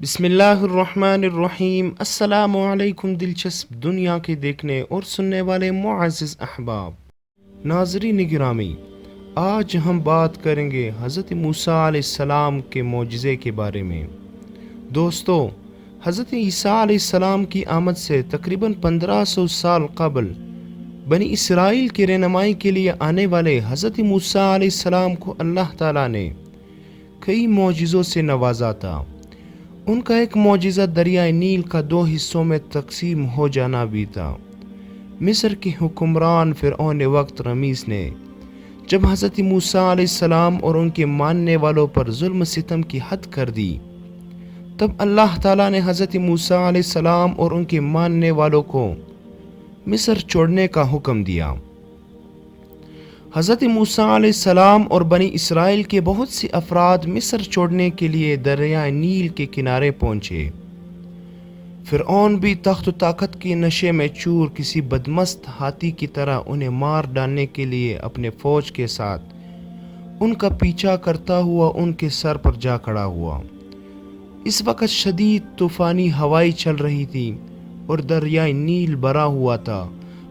बिस्मिल्लाहिर्रहमानिर्रहीम। अस्सलामु अलैकुम दिलचस्प दुनिया के देखने और सुनने वाले मुअज़्ज़िज़ अहबाब, नाज़रीन गिरामी, आज हम बात करेंगे हज़रत मूसा अलैहिस्सलाम के मोजज़े के बारे में। दोस्तों, हज़रत ईसा अलैहिस्सलाम की आमद से तकरीबन 1500 साल कबल बनी इसराइल की रहनुमाई के लिए आने वाले हज़रत मूसा अलैहिस्सलाम को अल्लाह ताला ने कई मोजज़ों से नवाजा था। उनका एक मोजिज़ा दरियाए नील का 2 हिस्सों में तकसीम हो जाना भी था। मिस्र के हुक्मरान फ़िरऔन वक्त रमीस ने जब हज़रत मूसा अलैहिस्सलाम और उनके मानने वालों पर जुल्म सितम की हद कर दी, तब अल्लाह ताला ने हज़रत मूसा अलैहिस्सलाम और उनके मानने वालों को मिस्र छोड़ने का हुक्म दिया। हज़रत मूसा अलैहिस्सलाम और बनी इसराइल के बहुत से अफराद मिस्र छोड़ने के लिए दरियाए नील के किनारे पहुँचे। फ़िरऔन भी तख्त ताकत के नशे में चूर किसी बदमस्त हाथी की तरह उन्हें मार डालने के लिए अपने फ़ौज के साथ उनका पीछा करता हुआ उनके सर पर जा खड़ा हुआ। इस वक्त शदीद तूफ़ानी हवाएं चल रही थी और दरियाए नील भरा हुआ था।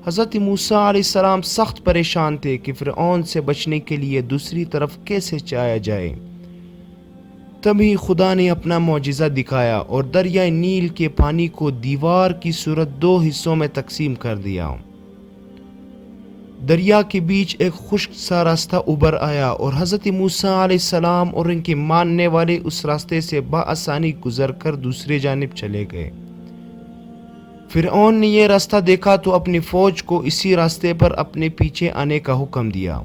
हज़रत मूसा अलैहिस्सलाम सख्त परेशान थे कि फ़िरऔन से बचने के लिए दूसरी तरफ कैसे जाया जाए। तभी खुदा ने अपना मोजिज़ा दिखाया और दरियाए नील के पानी को दीवार की सूरत 2 हिस्सों में तकसीम कर दिया। दरिया के बीच एक खुश्क सा रास्ता उभर आया और हज़रत मूसा अलैहिस्सलाम और उनके मानने वाले उस रास्ते से बआसानी गुजर कर दूसरी जानिब चले गए। फ़िरऔन ने यह रास्ता देखा तो अपनी फ़ौज को इसी रास्ते पर अपने पीछे आने का हुक्म दिया।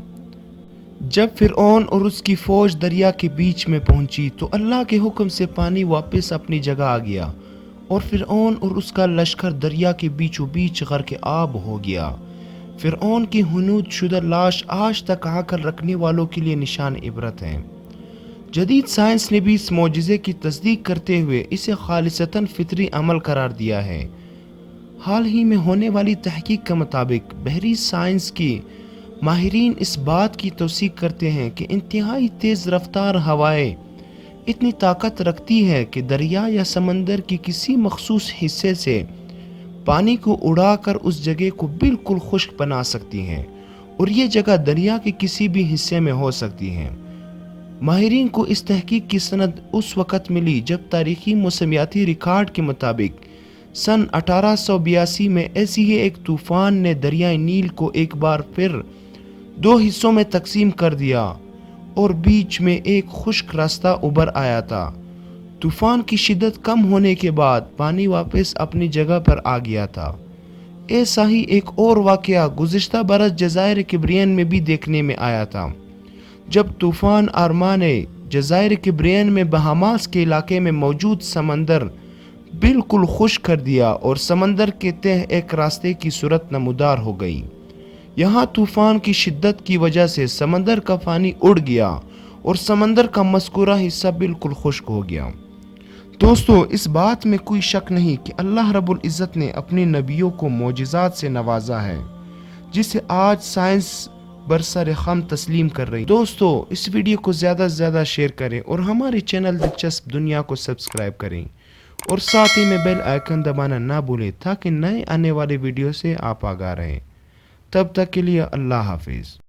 जब फ़िरऔन और उसकी फ़ौज दरिया के बीच में पहुंची तो अल्लाह के हुक्म से पानी वापस अपनी जगह आ गया और फ़िरऔन और उसका लश्कर दरिया के बीचों बीच गर्क़ आब हो गया। फ़िरऔन की हुनूद शुदा लाश आज तक आकर रखने वालों के लिए निशान इबरत है। जदीद साइंस ने भी इस मोजिज़े की तस्दीक करते हुए इसे खालिसतन फ़ितरी अमल करार दिया है। हाल ही में होने वाली तहकीक के मुताबिक बहरी साइंस की माहिरीन इस बात की तौसीक करते हैं कि इंतहाई तेज़ रफ्तार हवाएं इतनी ताकत रखती है कि दरिया या समंदर की किसी मखसूस हिस्से से पानी को उड़ाकर उस जगह को बिल्कुल खुश्क बना सकती हैं और ये जगह दरिया के किसी भी हिस्से में हो सकती है। माहिरीन को इस तहकीक की सनद उस वक़्त मिली जब तारीखी मौसमियाती रिकॉर्ड के मुताबिक सन 1882 में ऐसी ही एक तूफ़ान ने दरियाए नील को एक बार फिर 2 हिस्सों में तकसीम कर दिया और बीच में एक खुश्क रास्ता उभर आया था। तूफ़ान की शिद्दत कम होने के बाद पानी वापस अपनी जगह पर आ गया था। ऐसा ही एक और वाक़या गुज़िश्ता बरस जज़ायर किब्रियन में भी देखने में आया था, जब तूफ़ान आरमा ने जज़ायर किब्रियन में बहामास के इलाके में मौजूद समंदर बिल्कुल खुश्क कर दिया और समंदर के तह एक रास्ते की सूरत नमूदार हो गई। यहाँ तूफ़ान की शिद्दत की वजह से समंदर का पानी उड़ गया और समंदर का मज़कूरा हिस्सा बिल्कुल खुश्क हो गया। दोस्तों, इस बात में कोई शक नहीं कि अल्लाह रब्बुल इज़्ज़त ने अपने नबियों को मोजिज़ात से नवाजा है, जिसे आज साइंस बरसर ख़म तस्लीम कर रही। दोस्तों, इस वीडियो को ज़्यादा से ज़्यादा शेयर करें और हमारे चैनल दिलचस्प दुनिया को सब्सक्राइब करें और साथ ही में बेल आइकन दबाना ना भूलें ताकि नए आने वाले वीडियो से आप आगाह रहें। तब तक के लिए अल्लाह हाफिज़।